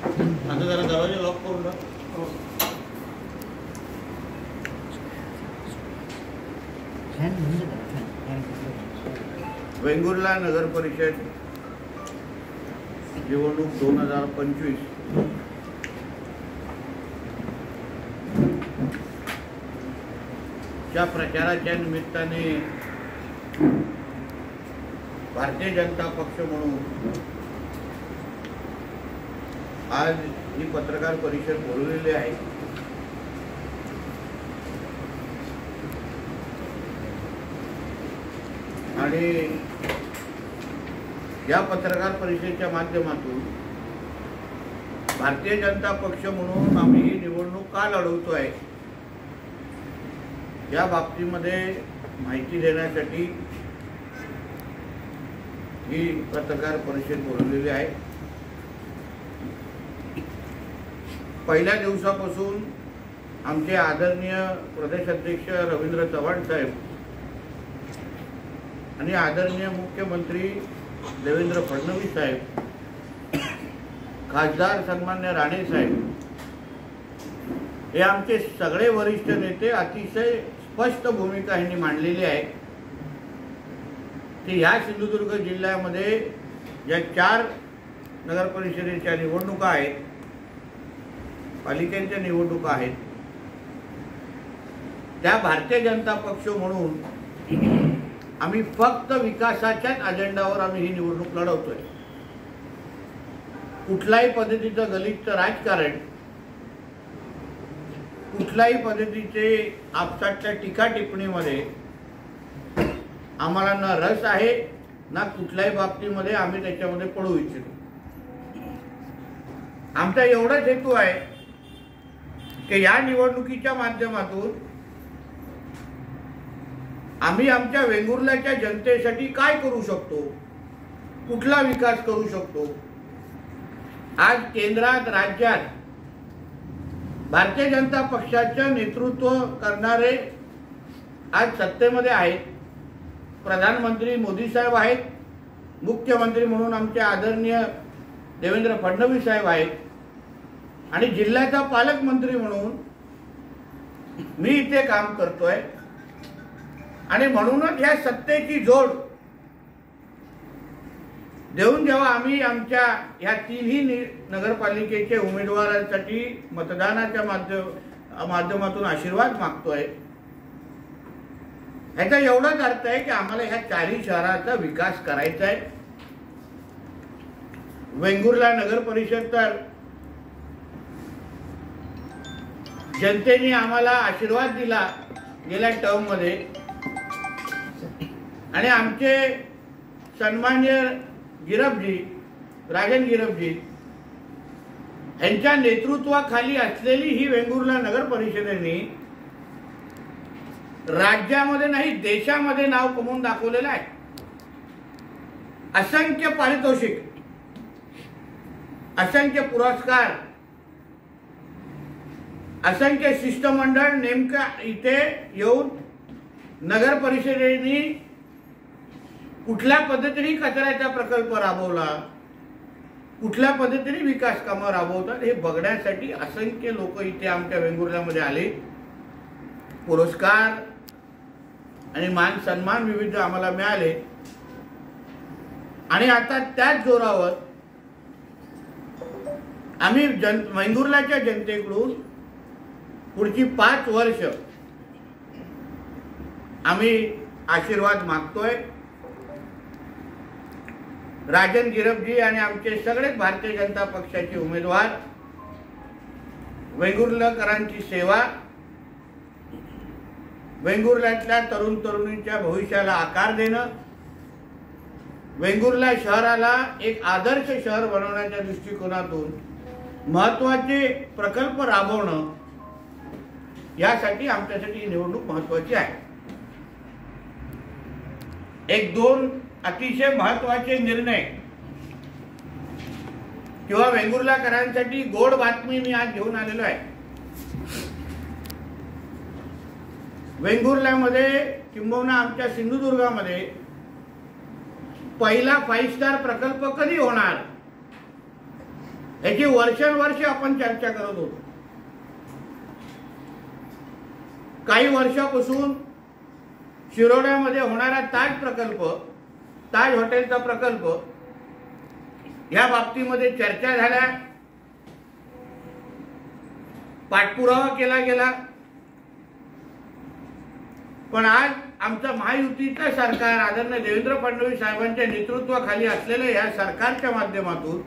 आता जरा दरवाजे लॉक करून टाक. वेंगुर्ला नगर परिषद निवडणूक 2025 च्या प्रचाराच्या निमित्ताने भारतीय जनता पक्ष म्हणून आज ही पत्रकार परिषद बोलवलेली आहे. आणि या पत्रकार परिषदेच्या माध्यमातून भारतीय जनता पक्ष म्हणून आम्ही ही निवडणूक का लढवतोय या बाबतीमध्ये माहिती देण्यासाठी ही पत्रकार परिषद बोलवलेली आहे. पहिल्या दिवसापासून आमचे आदरणीय प्रदेश अध्यक्ष रवींद्र चव्हाण साहेब आणि आदरणीय मुख्यमंत्री देवेंद्र फडणवीस साहेब, खासदार सन्मान्य राणे साहेब, हे आमचे सगळे वरिष्ठ नेते अतिशय स्पष्ट भूमिका यांनी मांडलेली आहे की ह्या सिंधुदुर्ग जिल्ह्यामध्ये ज्या 4 नगर परिषदेच्या निवडणुका आहेत, पालिकेच्या निवडणुका आहेत, त्या भारतीय जनता पक्ष म्हणून आम्ही फक्त विकासाच्याच अजेंडावर आम्ही ही निवडणूक लढवतोय. कुठल्याही पद्धतीचं गलिच्छ राजकारण, कुठल्याही पद्धतीचे आपसातल्या टीका टिप्पणीमध्ये आम्हाला न रस आहे, ना कुठल्याही बाबतीमध्ये आम्ही त्याच्यामध्ये पडू इच्छितो. आमचा एवढाच हेतू आहे की या निवडणुकीच्या माध्यमातून आम्ही आमच्या वेंगुर्ल्याच्या जनतेसाठी काय करू शकतो, कुठला विकास करू शकतो. आज केंद्रात राज्यात भारतीय जनता पक्षाचं नेतृत्व करणारे आज सत्तेमध्ये आहेत. प्रधानमंत्री मोदी साहेब आहेत, मुख्यमंत्री म्हणून आमचे आदरणीय देवेंद्र फडणवीस साहेब आहेत, आणि जिल्ह्याचा पालकमंत्री म्हणून मी इथे काम करतोय. आणि म्हणूनच या सत्तेची जोड देऊन जेव्हा आम्ही आमच्या या 3ही नगरपालिकेचे उमेदवारांसाठी मतदानाच्या माध्यमातून आशीर्वाद मागतोय, ह्याचा एवढाच अर्थ आहे की आम्हाला ह्या 4ही शहराचा विकास करायचा आहे. वेंगुर्ला नगर परिषद तर जनतेने आम्हाला आशीर्वाद दिला गेल्या टर्म मध्ये, आणि आमचे सन्मान्य गिरफजी, राजन गिरफजी यांच्या नेतृत्वाखाली असलेली ही वेंगुर्ला नगर परिषदेने राज्यामध्ये नाही देशामध्ये नाव कमवून दाखवलेलं आहे. असंख्य पारितोषिक, असंख्य पुरस्कार, असंख्य शिष्टमंडळ नेमका इथे येऊन नगर परिषदेने कुठल्या पद्धतीने कचऱ्याचा प्रकल्प राबवला, कुठल्या पद्धतीने विकास कामं राबवतात हे बघण्यासाठी असंख्य लोक इथे आमच्या वेंगुर्ल्यामध्ये आले. पुरस्कार आणि मान सन्मान विविध आम्हाला मिळाले, आणि आता त्याच जोरावर आम्ही वेंगुर्ल्याच्या जनतेकडून पुढची 5 वर्ष आम्ही आशीर्वाद मागतोय. राजन गिरफजी आणि आमचे सगळेच भारतीय जनता पक्षाचे उमेदवार वेंगुर्लेकरांची सेवा, वेंगुर्ल्यातल्या तरुण तरुणींच्या भविष्याला आकार देणं, वेंगुर्ला शहराला एक आदर्श शहर बनवण्याच्या दृष्टिकोनातून महत्त्वाचे प्रकल्प राबवणं, यासाठी आमच्यासाठी ही निवडणूक महत्त्वाची आहे. 1-2 अतिशय महत्त्वाचे निर्णय किंवा वेंगुर्लेकरांसाठी गोड बातमी मी आज घेऊन आलेलो आहे. वेंगुर्ल्यामध्ये किंबहुना आमच्या सिंधुदुर्गामध्ये पहिला 5 स्टार प्रकल्प कधी होणार याची वर्षानुवर्षे आपण चर्चा करत होतो. काही वर्षापासून शिरोड्यामध्ये होणारा ताज प्रकल्प, ताज हॉटेलचा प्रकल्प, या बाबतीमध्ये चर्चा झाल्या, पाठपुरावा केला गेला. पण आज आमचं महायुतीचं सरकार, आदरणीय देवेंद्र फडणवीस साहेबांच्या नेतृत्वाखाली असलेल्या या सरकारच्या माध्यमातून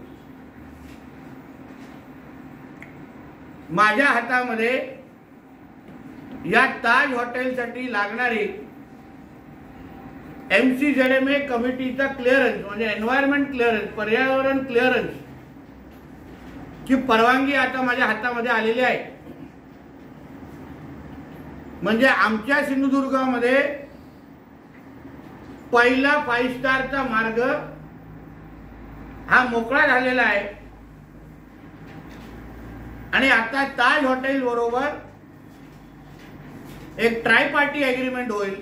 माझ्या हातामध्ये या ताज हॉटेलसाठी लागणारी MCZMA कमिटीचा क्लिअरन्स, म्हणजे एन्व्हायरमेंट क्लिअरन्स, पर्यावरण क्लिअरन्स ची परवानगी आता माझ्या हातामध्ये आलेली आहे. म्हणजे आमच्या सिंधुदुर्गामध्ये पहिला 5 स्टारचा मार्ग हा मोकळा झालेला आहे. आणि आता ताज हॉटेल बरोबर एक ट्रायपार्टी एग्रीमेंट होईल.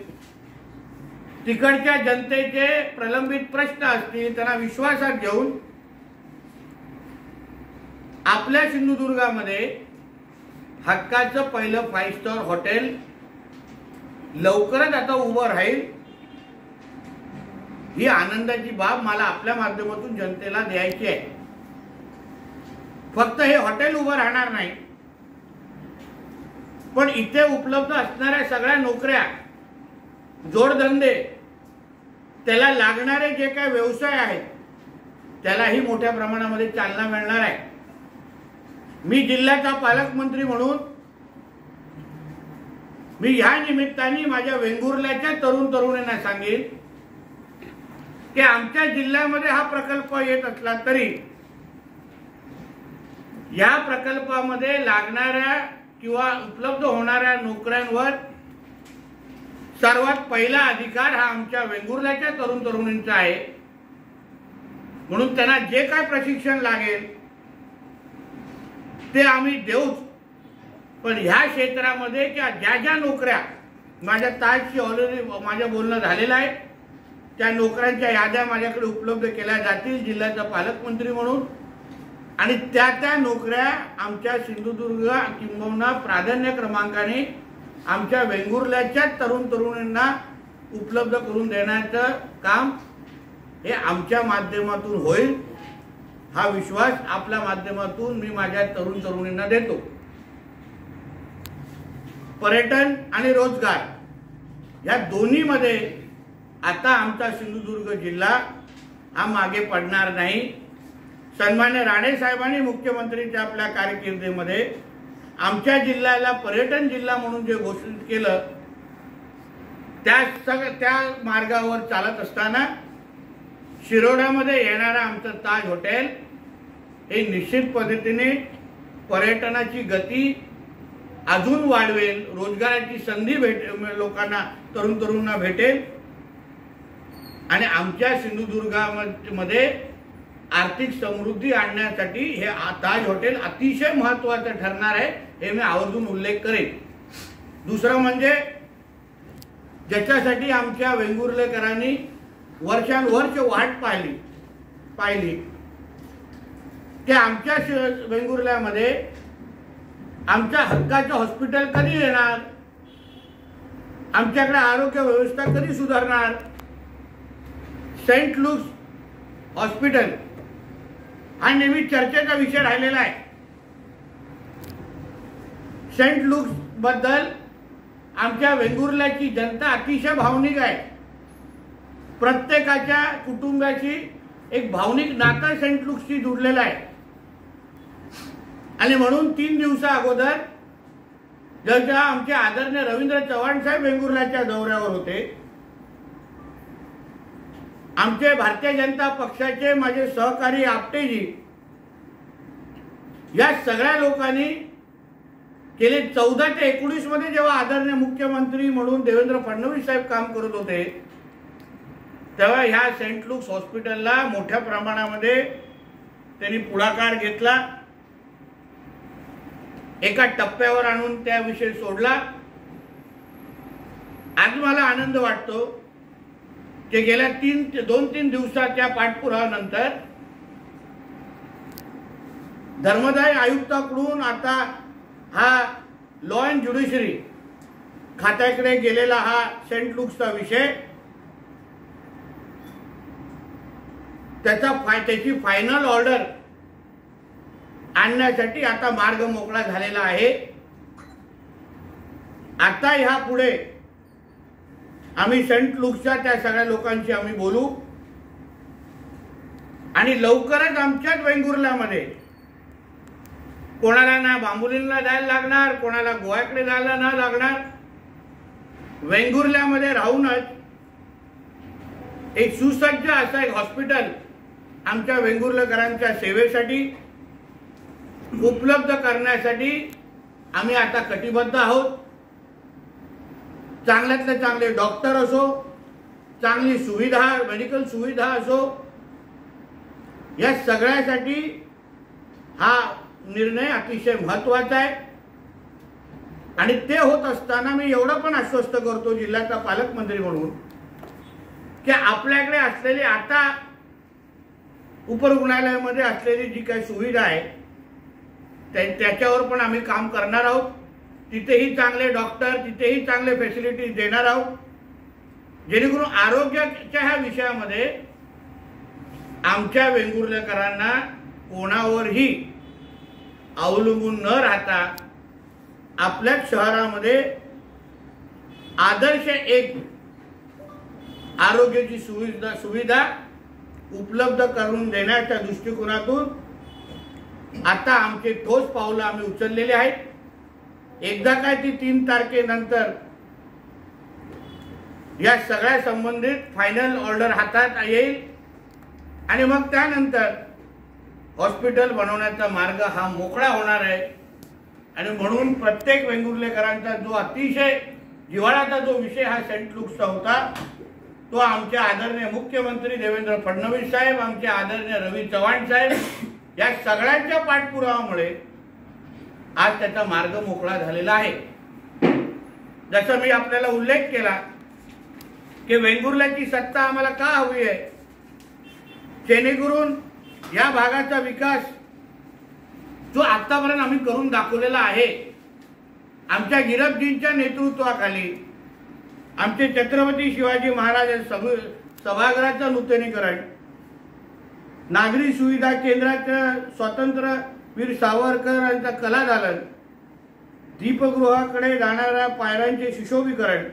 तिकडच्या जनतेचे प्रलंबित प्रश्न असतील त्यांना विश्वासात घेऊन आपल्या सिंधुदुर्गामध्ये हक्काचं पहिलं 5 स्टार हॉटेल लवकरच आता उभं राहील. ही आनंदाची बाब मला आपल्या माध्यमातून जनतेला द्यायची आहे. फक्त हे हॉटेल उभं राहणार नाही, पण इथे उपलब्ध असणाऱ्या सगळ्या नोकऱ्या, जोडधंदे, त्याला लागणारे जे काही व्यवसाय आहेत त्यालाही मोठ्या प्रमाणामध्ये चालना मिळणार आहे. मी जिल्ह्याचा पालकमंत्री म्हणून मी या निमित्ताने माझ्या वेंगुर्ल्याच्या तरुण तरुणींना सांगेन की आमच्या जिल्ह्यामध्ये हा प्रकल्प येत असला तरी या प्रकल्पामध्ये लागणाऱ्या किंवा उपलब्ध होणाऱ्या नोकऱ्यांवर सर्वात पहिला अधिकार हा आमच्या वेंगुर्ल्याच्या तरुण तरुणींचा आहे. म्हणून त्यांना जे काय प्रशिक्षण लागेल ते आम्ही देऊच. पण ह्या क्षेत्रामध्ये ज्या ज्या नोकऱ्या, माझ्या ताजशी ऑलरेडी माझं बोलणं झालेलं आहे, त्या नोकऱ्यांच्या याद्या माझ्याकडे उपलब्ध केल्या जातील जिल्ह्याचा पालकमंत्री म्हणून. आणि त्या नोकऱ्या आमच्या सिंधुदुर्ग किंबहुना प्राधान्य क्रमांकाने आमच्या वेंगुर्ल्याच्या तरुण तरुणींना उपलब्ध करून देण्याचं काम हे आमच्या माध्यमातून होईल. हा विश्वास आपल्या माध्यमातून मी माझ्या तरुण तरुणींना देतो. पर्यटन आणि रोजगार या दोन्हीमध्ये आता आमचा सिंधुदुर्ग जिल्हा हा मागे पडणार नाही. सन्मान्य राणे साहेबांनी मुख्यमंत्रीच्या आपल्या कारकिर्दीमध्ये आमच्या जिल्ह्याला पर्यटन जिल्हा म्हणून जे घोषित केलं त्या मार्गावर चालत असताना शिरोड्यामध्ये येणारा आमचं ताज हॉटेल हे निश्चित पद्धतीने पर्यटनाची गती अजून वाढवेल, रोजगाराची संधी लोकांना, तरुण तरुणांना भेटेल आणि आमच्या सिंधुदुर्गामध्ये आर्थिक समृद्धी आणण्यासाठी हे ताज हॉटेल अतिशय महत्त्वाचं ठरणार आहे, हे मी आवर्जून उल्लेख करेन. दुसरं म्हणजे ज्याच्यासाठी आमच्या वेंगुर्लेकरांनी वर्षानुवर्ष वाट पाहिली की आमच्या वेंगुर्ल्यामध्ये आमच्या हक्काचं हॉस्पिटल कधी येणार, आमच्याकडे आरोग्य व्यवस्था कधी सुधारणार. सेंट लुक्स हॉस्पिटल हा नेहमी चर्चेचा विषय राहिलेला आहे. सेंट लुक्स बद्दल आमच्या वेंगुर्ल्याची जनता अतिशय भावनिक आहे. प्रत्येकाच्या कुटुंबाची एक भावनिक नातं सेंट लुक्सशी जुडलेलं आहे. आणि म्हणून 3 दिवसा अगोदर जेव्हा आमचे आदरणीय रवींद्र चव्हाण साहेब वेंगुर्ल्याच्या दौऱ्यावर होते, आमचे भारतीय जनता पक्षाचे माझे सहकारी आपटेजी या सगळ्या लोकांनी गेले 14 ते 19 मध्ये जेव्हा आदरणीय मुख्यमंत्री म्हणून देवेंद्र फडणवीस साहेब काम करत होते तेव्हा ह्या सेंट लुक्स हॉस्पिटलला मोठ्या प्रमाणामध्ये त्यांनी पुढाकार घेतला. एका टप्प्यावर आणून त्या विषय सोडला. आज मला आनंद वाटतो की गेल्या 2-3 दिवसाच्या पाठपुराव्यानंतर धर्मदाय आयुक्ताकडून आता हा लॉ अँड ज्युडिशरी खात्याकडे गेलेला हा सेंट लुक्सचा विषय, त्याची फायनल ऑर्डर आणण्यासाठी आता मार्ग मोकळा झालेला आहे। आता ह्या पुढे आम्ही सेंट लुक्सच्या त्या सगळ्या लोकांशी आम्ही बोलू आणि लवकरच आमच्याच वेंगुर्ल्यामध्ये कोणाला ना बांबुलीला जायला लागणार, कोणाला गोव्याकडे जायला ना लागणार, वेंगुर्ल्यामध्ये राहूनच एक सुसज्ज असं एक हॉस्पिटल आमच्या वेंगुर्लेकरांच्या सेवेसाठी उपलब्ध करण्यासाठी आम्ही आता कटिबद्ध आहोत। चांगल्यातले चांगले डॉक्टर असो, चांगली सुविधा, मेडिकल सुविधा असो, या सगळ्यासाठी हा निर्णय अतिशय महत्त्वाचा आहे। आणि ते होत असताना मी एवढं पण आश्वस्त करतो जिल्ह्याचा पालकमंत्री म्हणून की आपल्याकडे असलेली आता उपरुग्णालयामध्ये असलेली जी काही सुविधा आहे त्याच्यावर पण आम्ही काम करणार आहोत। तिथेही चांगले डॉक्टर, तिथेही चांगले फॅसिलिटीज देणार आहोत, जेणेकरून आरोग्याच्या ह्या विषयामध्ये आमच्या वेंगुर्लेकरांना कोणावरही अवलंबून न राहता आपल्या शहरामध्ये आदर्श एक आरोग्याची सुविधा उपलब्ध करून देण्याच्या दृष्टिकोनातून आता आमचे ठोस पावलं आम्ही उचललेले आहेत। एकदा काय ती 3 तारखेनंतर या सगळ्या संबंधित फायनल ऑर्डर हातात येईल आणि मग त्यानंतर हॉस्पिटल बनवण्याचा मार्ग हा मोकळा होणार आहे। आणि म्हणून प्रत्येक वेंगुर्लेकरांचा जो अतिशय जिव्हाळ्याचा जो विषय हा सेंट लुक्सचा होता, तो आमचे आदरणीय मुख्यमंत्री देवेंद्र फडणवीस साहेब, आमचे आदरणीय रवी चव्हाण साहेब या सगळ्यांच्या पाठपुराव्यामुळे आज त्याचा मार्ग मोकळा झालेला आहे। जसं मी आपल्याला उल्लेख केला की वेंगुर्ल्याची सत्ता आम्हाला का हवी आहे, जेणेकरून या भागाचा विकास जो आतापर्यंत आम्ही करून दाखवलेला आहे, आमच्या गिरफजींच्या नेतृत्वाखाली आमचे छत्रपती शिवाजी महाराज सभागृहाचं नूतनीकरण, नागरी सुविधा केंद्राचं स्वातंत्र्यवीर सावरकर यांचा कला दालन, दीपगृहाकडे जाणाऱ्या पायऱ्यांचे सुशोभीकरण,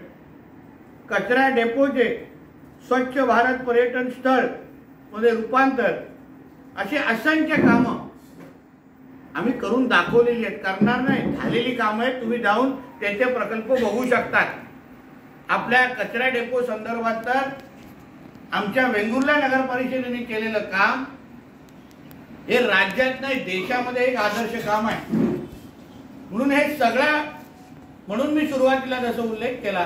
कचरा डेपोचे स्वच्छ भारत पर्यटन स्थळ मध्ये रूपांतर, असे असंख्य कामं आम्ही करून दाखवलेली आहेत। करणार नाही, झालेली कामं आहेत, तुम्ही जाऊन त्याचे प्रकल्प बघू शकतात। आपल्या कचरा डेपो संदर्भात तर आमच्या वेंगुर्ला नगर परिषदेने केलेलं काम हे राज्यात नाही देशामध्ये एक आदर्श काम आहे। म्हणून हे सगळं, म्हणून मी सुरुवातीला जसं उल्लेख केला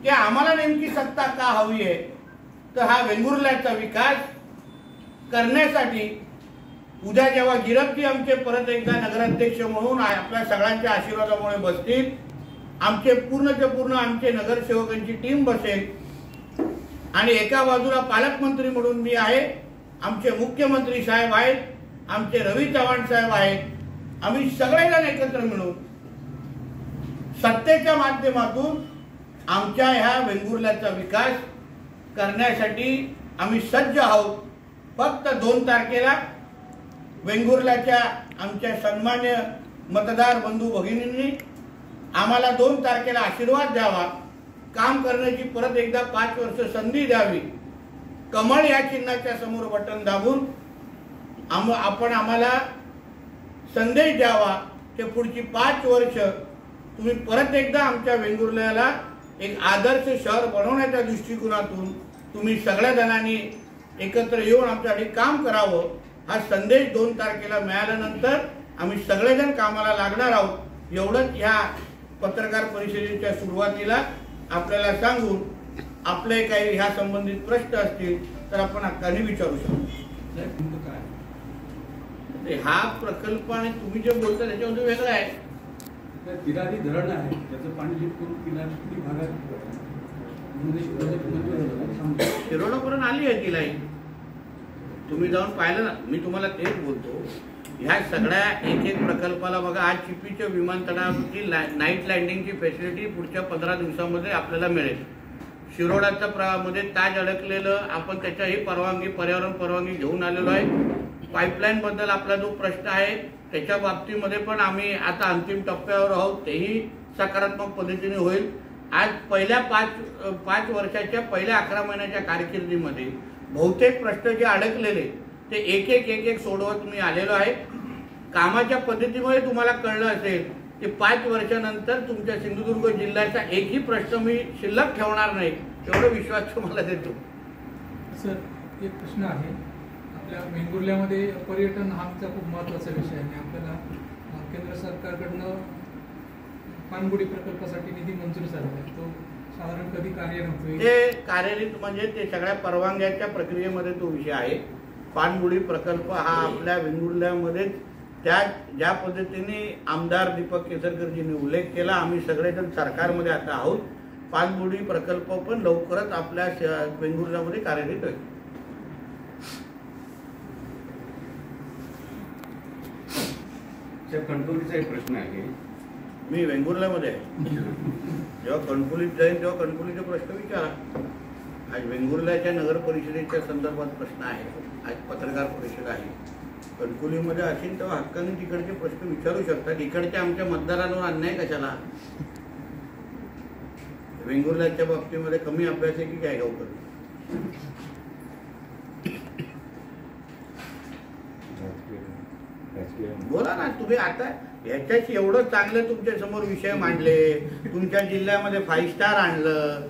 की आम्हाला नेमकी सत्ता का हवी आहे, तर हा वेंगुर्ल्याचा विकास करण्यासाठी उद्या जेव्हा गिरफजी आमचे परत एकदा नगराध्यक्ष म्हणून आपल्या सगळ्यांच्या आशीर्वादामुळे बसतील, आमचे पूर्णचे पूर्ण आमचे नगरसेवकांची टीम बसेल आणि एका बाजूला पालकमंत्री म्हणून मी आहे, आमचे मुख्यमंत्री साहेब आहेत, आमचे रवी चव्हाण साहेब आहेत, आम्ही सगळेजण एकत्र मिळून सत्तेच्या माध्यमातून आमच्या ह्या वेंगुर्ल्याचा विकास करण्यासाठी आम्ही सज्ज आहोत। फक्त 2 तारखेला वेंगुर्ल्याच्या आमच्या सन्मान्य मतदार बंधू भगिनींनी आम्हाला 2 तारखेला आशीर्वाद द्यावा, काम करण्याची परत एकदा 5 वर्ष संधी द्यावी, कमळ या चिन्हाच्या समोर बटन दाबून आपण आम्हाला संदेश द्यावा की पुढची 5 वर्ष तुम्ही परत एकदा आमच्या वेंगुर्ल्याला एक आदर्श शहर बनवण्याच्या दृष्टिकोनातून तुम्ही सगळ्या जणांनी एकत्र येऊन आमच्यासाठी काम करावं, हा संदेश 2 तारखेला मिळाल्यानंतर आम्ही सगळेजण कामाला लागणार आहोत। एवढंच ह्या पत्रकार परिषदेच्या सुरुवातीला आपल्याला सांगून आपले काही ह्या संबंधित प्रश्न असतील तर आपण हक्काने विचारू शकतो। हा प्रकल्प आणि तुम्ही जे बोलता त्याच्यामध्ये वेगळं आहे। किनारी धरण आहे, त्याचं पाणी लिफ्ट करून किनारी भागात शिरोडापर्यंत आली आहे ती लाईन, तुम्ही जाऊन पाहिलं ना। मी तुम्हाला तेच बोलतो ह्या सगळ्या एक एक प्रकल्पाला बघा, आज चिपीच्या विमानतळावरची नाईट लँडिंगची फॅसिलिटी पुढच्या 15 दिवसामध्ये आपल्याला मिळेल. शिरोडाचा मध्ये ताज अडकलेलं, आपण त्याच्याही परवानगी, पर्यावरण परवानगी घेऊन आलेलो आहे. पाईपलाईन बद्दल आपला जो प्रश्न आहे त्याच्या बाबतीमध्ये पण आम्ही आता अंतिम टप्प्यावर आहोत, तेही सकारात्मक पद्धतीने होईल. आज पहिल्या 5 वर्षाच्या पहिल्या 11 महिन्याच्या कारकिर्दीमध्ये बहुतेक प्रश्न जे अडकलेले ते एक एक सोडवत मी आलेलो आहे. कामाच्या पद्धतीमुळे तुम्हाला कळलं असेल की 5 वर्षानंतर तुमच्या सिंधुदुर्ग जिल्ह्याचा एकही प्रश्न मी शिल्लक ठेवणार नाही, एवढा विश्वास तुम्हाला देतो. सर, एक प्रश्न आहे. आपल्या वेंगुर्ल्यामध्ये पर्यटन हा आमचा खूप महत्त्वाचा विषय आहे. आपल्याला केंद्र सरकारकडनं पाणबुडी प्रकल्पासाठी निधी मंजूर झाला आहे. तो साधारण कधी कार्यान्वित होईल? ते कार्यरत म्हणजे ते सगळ्या परवानग्याच्या प्रक्रियेमध्ये तो विषय आहे. पाणबुडी प्रकल्प हा आपल्या वेंगुर्ल्यामध्ये ज्या पद्धतीने आमदार दीपक केसरकरजींनी उल्लेख केला, आम्ही सगळेजण सरकारमध्ये आता आहोत. पाणबुडी प्रकल्प पण लवकरच आपल्या वेंगुर्ल्यामध्ये कार्यरत होईल. कणकवलीचा एक प्रश्न आहे. मी वेंगुर्ल्यामध्ये आहे. जेव्हा कणकवलीत जाईन तेव्हा कणकवलीचे प्रश्न विचारा. आज वेंगुर्ल्याच्या नगर परिषदेच्या संदर्भात प्रश्न आहे, आज पत्रकार परिषद आहे. कणकवलीमध्ये असेल तेव्हा हक्काने तिकडचे प्रश्न विचारू शकतात. इकडच्या आमच्या मतदारांवर अन्याय कशाला? वेंगुर्ल्याच्या बाबतीमध्ये कमी अभ्यास आहे की काय गावकर? बोला ना तुम्ही. आता ह्याच्याशी एवढं चांगलं तुमच्या समोर विषय मांडले, तुमच्या जिल्ह्यामध्ये 5 स्टार आणलं,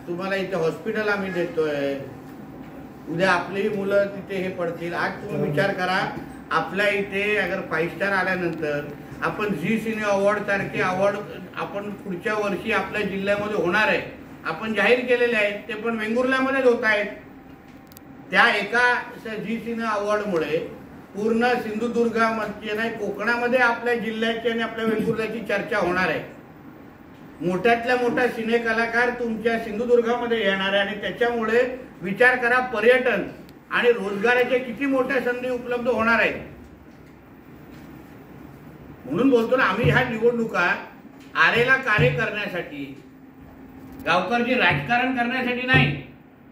तुम्हाला इथे हॉस्पिटल आम्ही देतोय, उद्या आपलीही मुलं तिथे हे पडतील. आज तुम्ही विचार करा, आपल्या इथे अगर 5 स्टार आल्यानंतर आपण झी सिने अवॉर्ड सारखे अवॉर्ड आपण पुढच्या वर्षी आपल्या जिल्ह्यामध्ये होणार आहे, आपण जाहीर केलेले आहेत, ते पण वेंगुर्ल्यामध्येच होत आहेत. त्या एका झी सिने अवॉर्डमुळे पूर्ण सिंधुदुर्गामध्ये नाही, कोकणामध्ये आपल्या जिल्ह्याची आणि आपल्या वेंगुर्ल्याची चर्चा होणार आहे. मोठ्यातल्या मोठा सिने कलाकार तुमच्या सिंधुदुर्गामध्ये येणार आहे आणि त्याच्यामुळे विचार करा, पर्यटन आणि रोजगाराच्या किती मोठ्या संधी उपलब्ध होणार आहेत. म्हणून बोलतो ना, आम्ही ह्या निवडणुका आरेला कार्य करण्यासाठी, गावकरची राजकारण करण्यासाठी नाही,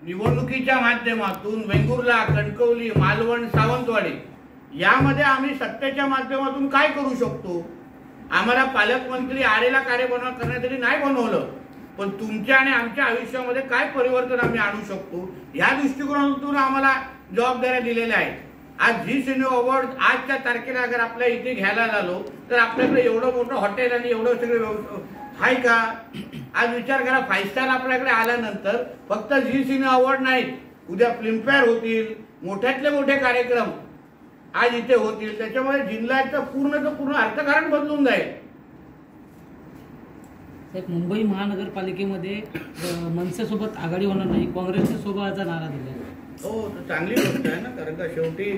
निवडणुकीच्या माध्यमातून वेंगुर्ला, कणकवली, मालवण, सावंतवाडी यामध्ये आम्ही सत्तेच्या माध्यमातून काय करू शकतो. आम्हाला पालकमंत्री आरेला कार्य करण्यासाठी नाही बनवलं, पण तुमच्या आणि आमच्या आयुष्यामध्ये काय परिवर्तन आम्ही आणू शकतो या दृष्टिकोनातून आम्हाला जबाबदाऱ्या दिलेल्या आहेत. आज झी सिने अवॉर्ड आजच्या तारखेला अगर आपल्या इथे घ्यायला झालो तर आपल्याकडे एवढं मोठं हॉटेल आणि एवढं सगळं आहे का? आज विचार करा, 5 स्टार आपल्याकडे आल्यानंतर फक्त झी सिने अवॉर्ड नाहीत, उद्या फिल्मफेअर होतील, मोठ्यातले मोठे कार्यक्रम आज इथे होतील. त्याच्यामुळे जिल्ह्याचं पूर्ण अर्थकारण बदलून जाईल. मुंबई महानगरपालिकेमध्ये मनसेसोबत आघाडी होणार नाही, काँग्रेसच्या सोबतचा नारा दिला. हो, तर चांगली गोष्ट आहे ना, कारण का शेवटी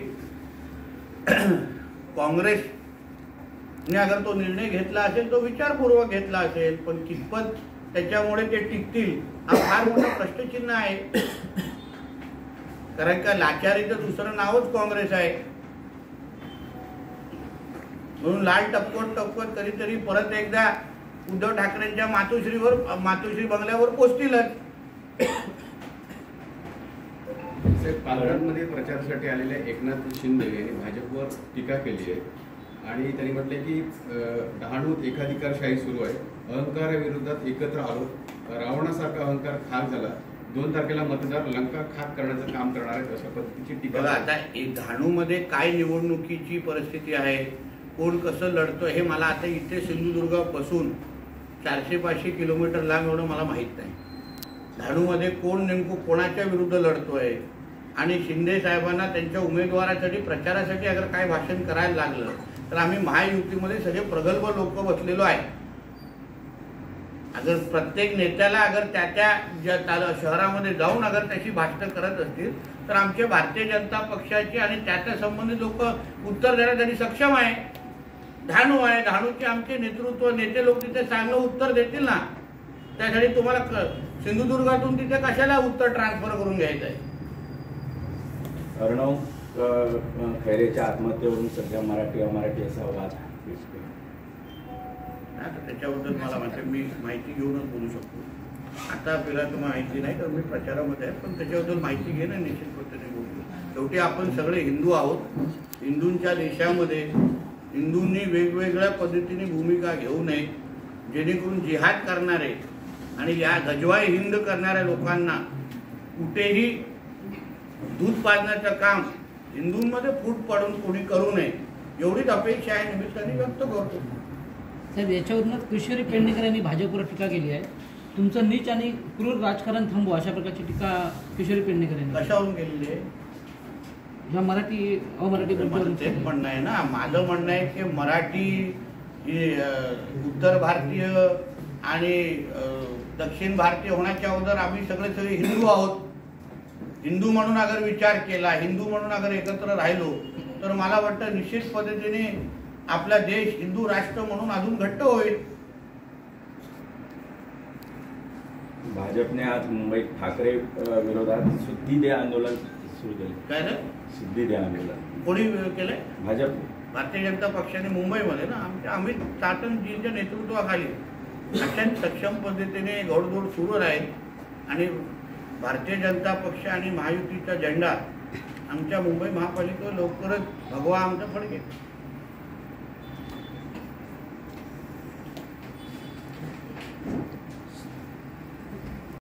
काँग्रेसने अगर तो निर्णय घेतला असेल, तो विचारपूर्वक घेतला असेल, पण कितपत त्याच्यामुळे ते टिकतील हा फार मोठा प्रश्नचिन्ह आहे. कारण का लाचारीचं दुसरं नावच काँग्रेस आहे. म्हणून लाल टपकत कधीतरी परत एकदा उद्धव ठाकरेंच्या मातोश्री बंगल्यावर पोचतीलच. पालघरमध्ये प्रचारासाठी आलेल्या एकनाथ शिंदे यांनी भाजपवर टीका केली आहे आणि त्यांनी म्हटले की डहाणूत एकाधिकारशाही सुरू आहे, अहंकाराविरोधात एकत्र आलो, रावणासारखा अहंकार खाक झाला, 2 तारखेला मतदार लंका खाक करण्याचं काम करणार आहेत, अशा पद्धतीची टीका. आता डहाणूमध्ये काय निवडणुकीची परिस्थिती आहे, कोण कसं लढतोय हे मला आता इथे सिंधुदुर्ग बसून 400-500 किलोमीटर लांब एवढं मला माहीत नाही. डहाणूमध्ये कोण नेमकं कोणाच्या विरुद्ध लढतोय आणि शिंदे साहेबांना त्यांच्या उमेदवारासाठी प्रचारासाठी अगर काय भाषण करायला लागलं तर आम्ही महायुतीमध्ये सगळे प्रगल्भ लोक बसलेलो आहे. अगर प्रत्येक नेत्याला अगर त्या शहरामध्ये जाऊन अगर त्याची भाषणं करत असतील तर आमच्या भारतीय जनता पक्षाची आणि त्याच्या संबंधित लोक उत्तर देण्यासाठी सक्षम आहे. डहाणू आहे, डहाणूचे आमचे नेते लोक तिथे चांगलं उत्तर देतील ना. त्यासाठी तुम्हाला सिंधुदुर्गातून तिथे कशाला उत्तर ट्रान्सफर करून घ्यायचं आहे? अर्णव खैरेच्या आत्महत्येवरून सध्या मराठी अमराठी असा वाद दिसतोय. आता त्याच्याबद्दल मला मी माहिती घेऊनच बोलू शकतो. आता आपल्याला तुम्हाला माहिती नाही, कारण मी प्रचारामध्ये आहे, पण त्याच्याबद्दल माहिती घेणं निश्चित पद्धतीने बोलतो. शेवटी आपण सगळे हिंदू आहोत. हिंदूंच्या देशामध्ये हिंदूंनी वेगवेगळ्या पद्धतीने भूमिका घेऊ नये, जेणेकरून जिहाद करणारे आणि या गजवाई हिंद करणाऱ्या लोकांना कुठेही दूध पाजण्याचं काम हिंदूंमध्ये फूट पाडून कोणी करू नये, एवढीच अपेक्षा आहे निमित्ताने व्यक्त करतो. साहेब, याच्यावरून किशोरी पेडणेकर यांनी भाजपवर टीका केली आहे. तुमचं नीच आणि क्रूर राजकारण थांबवा अशा प्रकारची टीका किशोरी पेडणेकर यांनी कशावरून केलेली आहे? या मराठी अमराठी माझं तेच म्हणणं आहे ना. माझं म्हणणं आहे की मराठी ही उत्तर भारतीय आणि दक्षिण भारतीय होण्याच्या अगोदर आम्ही सगळे हिंदू आहोत. हिंदू म्हणून अगर विचार केला, हिंदू म्हणून अगर एकत्र राहिलो, तर मला वाटतं निश्चित पद्धतीने आपला देश हिंदू राष्ट्र म्हणून अजून घट्ट होईल. भाजपने आज मुंबईत ठाकरे विरोधात शुद्धी दे आंदोलन सुरू केले. काय रे? शुद्धी दे आंदोलन कोणी केलंय? भाजप. भारतीय जनता पक्षाने मुंबईमध्ये ना आमच्या अमित साटमजींच्या नेतृत्वाखाली अत्यंत सक्षम पद्धतीने घोडदौड सुरू राहील आणि भारतीय जनता पक्ष आणि महायुतीचा झेंडा आमच्या मुंबई महापालिकेवर लवकरच भगवा आमचा फडकेल.